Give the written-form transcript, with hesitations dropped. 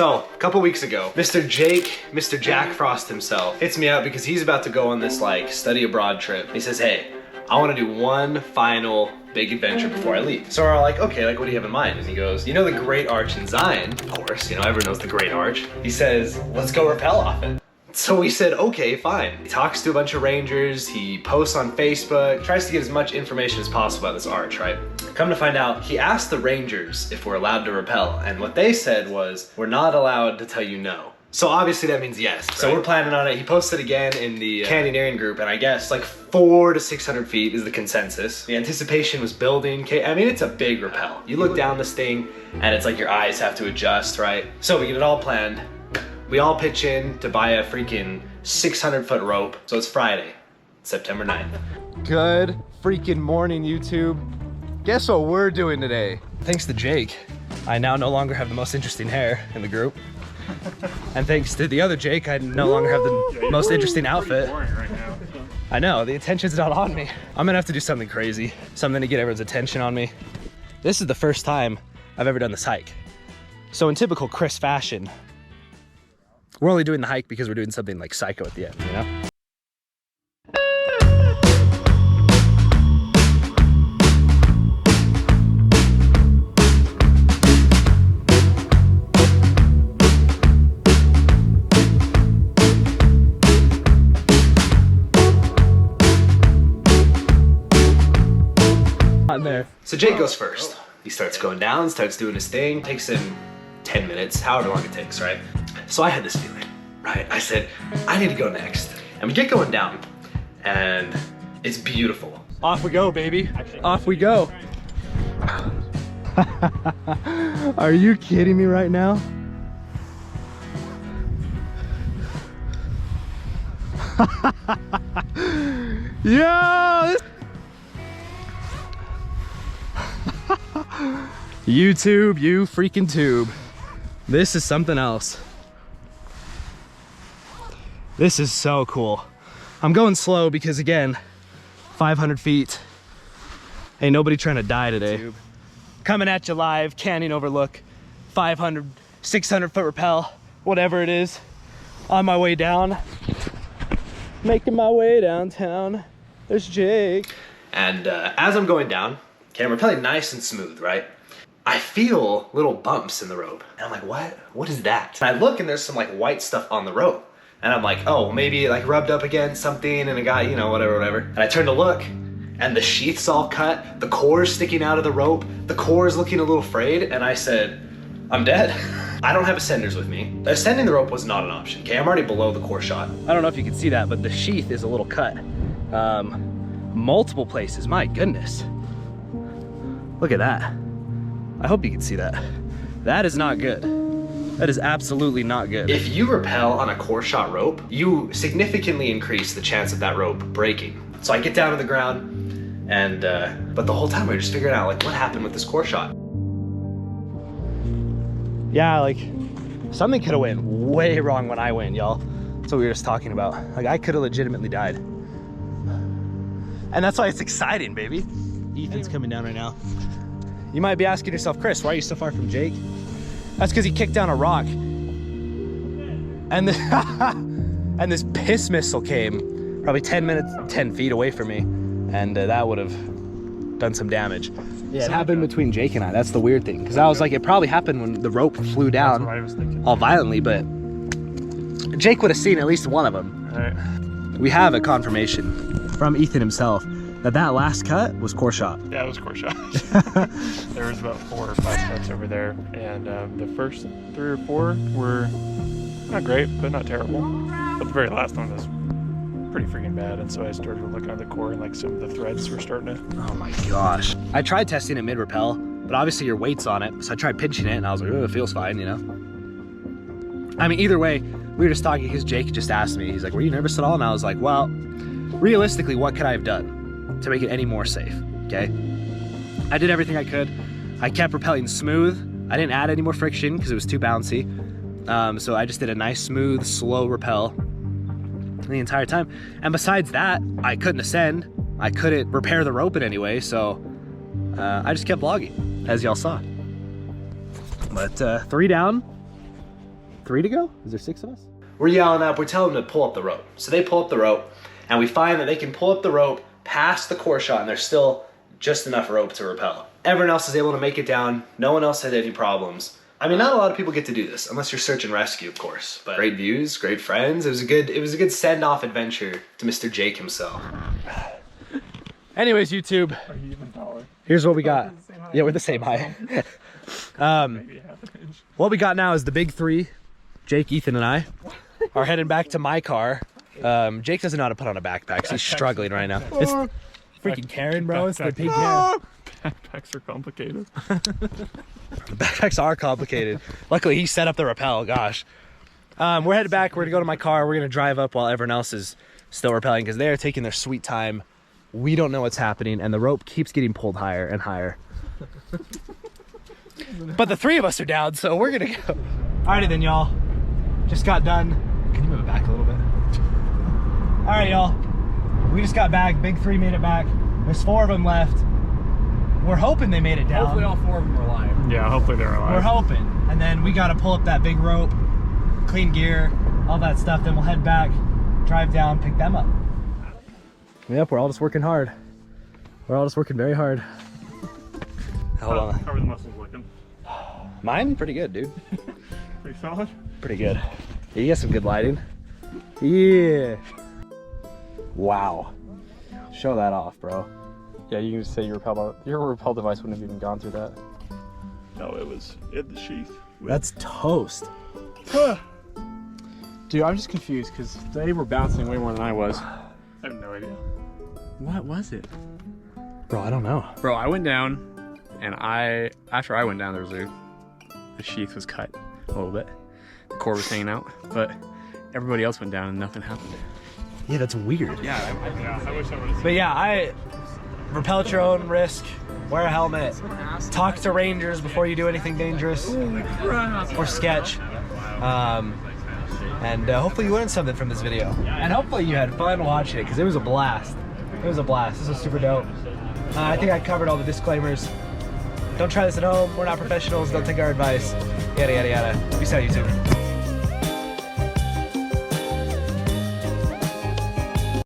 So, a couple weeks ago, Mr. Jack Frost himself, hits me up because he's about to go on this like study abroad trip. He says, hey, I want to do one final big adventure before I leave. So we're all like, okay, like what do you have in mind? And he goes, you know the Great Arch in Zion? Of course, you know, everyone knows the Great Arch. He says, let's go rappel off it. So we said, okay, fine. He talks to a bunch of rangers, he posts on Facebook, tries to get as much information as possible about this arch, right? Come to find out, he asked the rangers if we're allowed to rappel, and what they said was, we're not allowed to tell you no. So obviously that means yes. Right. So we're planning on it. He posted again in the canyoneering group, and I guess like 400 to 600 feet is the consensus. The anticipation was building. I mean, it's a big rappel. You look down this thing, and it's like your eyes have to adjust, right? So we get it all planned. We all pitch in to buy a freaking 600-foot rope. So it's Friday, September 9th. Good freaking morning, YouTube. Guess what we're doing today? Thanks to Jake, I now no longer have the most interesting hair in the group. And thanks to the other Jake, I no longer have the most interesting outfit. Right now. I know, the attention's not on me. I'm gonna have to do something crazy, something to get everyone's attention on me. This is the first time I've ever done this hike. So in typical Chris fashion, we're only doing the hike because we're doing something like psycho at the end, you know? On there. So Jake goes first. He starts going down, starts doing his thing, takes him 10 minutes, however long it takes, right? So I had this feeling, right? I said, I need to go next. And we get going down, and it's beautiful. Off we go, baby. Off we go. Are you kidding me right now? Yo! YouTube, you freaking tube. This is something else. This is so cool. I'm going slow because again, 500 feet. Ain't nobody trying to die today. Coming at you live, Canyon Overlook, 500, 600 foot rappel, whatever it is. On my way down, making my way downtown. There's Jake. And as I'm going down, okay, I'm rappelling nice and smooth, right? I feel little bumps in the rope. And I'm like, what? What is that? And I look and there's some like white stuff on the rope. And I'm like, oh, maybe like rubbed up against something and it got, you know, whatever. And I turn to look and the sheath's all cut, the core's sticking out of the rope, the core is looking a little frayed, and I said, I'm dead. I don't have ascenders with me. Ascending the rope was not an option, okay? I'm already below the core shot. I don't know if you can see that, but the sheath is a little cut. Multiple places, my goodness. Look at that. I hope you can see that. That is not good. That is absolutely not good. If you rappel on a core shot rope, you significantly increase the chance of that rope breaking. So I get down to the ground and, but the whole time we were just figuring out like what happened with this core shot. Yeah, like something could have went way wrong when I went, y'all. That's what we were just talking about. Like I could have legitimately died. And that's why it's exciting, baby. Ethan's coming down right now. You might be asking yourself, Chris, why are you so far from Jake? That's because he kicked down a rock. And this piss missile came probably 10 feet away from me. And that would have done some damage. Yeah, it happened between Jake and I. That's the weird thing. Because I was like, it probably happened when the rope flew down all violently, but Jake would have seen at least one of them. All right. We have a confirmation from Ethan himself that last cut was core shot. Yeah, it was core shot. There was about 4 or 5 cuts over there, and the first 3 or 4 were not great, but not terrible. But the very last one was pretty freaking bad, and so I started looking at the core, and like some of the threads were starting to... Oh my gosh. I tried testing it mid-rappel, but obviously your weight's on it, so I tried pinching it, and I was like, oh, it feels fine, you know? I mean, either way, we were just talking because Jake just asked me, he's like, were you nervous at all? And I was like, well, realistically, what could I have done to make it any more safe, okay? I did everything I could. I kept rappelling smooth. I didn't add any more friction because it was too bouncy. So I just did a nice, smooth, slow rappel the entire time. And besides that, I couldn't ascend. I couldn't repair the rope in any way, so I just kept vlogging, as y'all saw. But 3 down, 3 to go? Is there 6 of us? We're yelling up, we're telling them to pull up the rope. So they pull up the rope, and we find that they can pull up the rope past the core shot, and there's still just enough rope to rappel. Everyone else is able to make it down. No one else had any problems. I mean, not a lot of people get to do this, unless you're search and rescue, of course. But great views, great friends. It was a good send-off adventure to Mr. Jake himself. Anyways, YouTube, Are you even taller? here's what we got. the same height. Yeah, we're the same height. Maybe half an inch. What we got now is the big three. Jake, Ethan, and I are heading back to my car. Jake doesn't know how to put on a backpack, so he's struggling right now. It's freaking Karen, bro. It's the pink Karen. Backpacks are complicated. The backpacks are complicated. Luckily, he set up the rappel. Gosh. We're headed back. We're gonna go to my car. We're gonna drive up while everyone else is still rappelling because they are taking their sweet time. We don't know what's happening, and the rope keeps getting pulled higher and higher. But the three of us are down, so we're gonna go. Alrighty then, y'all. Just got done. Can you move it back a little bit? Alright, y'all. We just got back. Big three made it back. There's 4 of them left. We're hoping they made it down. Hopefully all 4 of them are alive. Yeah, hopefully they're alive. We're hoping. And then we gotta pull up that big rope, clean gear, all that stuff. Then we'll head back, drive down, pick them up. Yep, we're all just working hard. We're all just working very hard. Hold on. How are the muscles looking? Mine? Pretty good, dude. Pretty solid? Pretty good. Yeah, you got some good lighting. Yeah. Wow. Show that off, bro. Yeah, you can just say your rappel device wouldn't have even gone through that. No, it was in the sheath. That's toast. Dude, I'm just confused because they were bouncing way more than I was. I have no idea. What was it? Bro, I don't know. Bro, I went down, and after I went down, there was the sheath was cut a little bit. The cord was hanging out, but everybody else went down and nothing happened. Yeah, that's weird. Yeah, I wish I would have. But yeah, rappel at your own risk, wear a helmet, talk to rangers before you do anything dangerous or sketch. And hopefully you learned something from this video. And hopefully you had fun watching it, because it was a blast. It was a blast. This was super dope. I think I covered all the disclaimers. Don't try this at home. We're not professionals. Don't take our advice. Yada, yada, yada. Peace out, YouTube.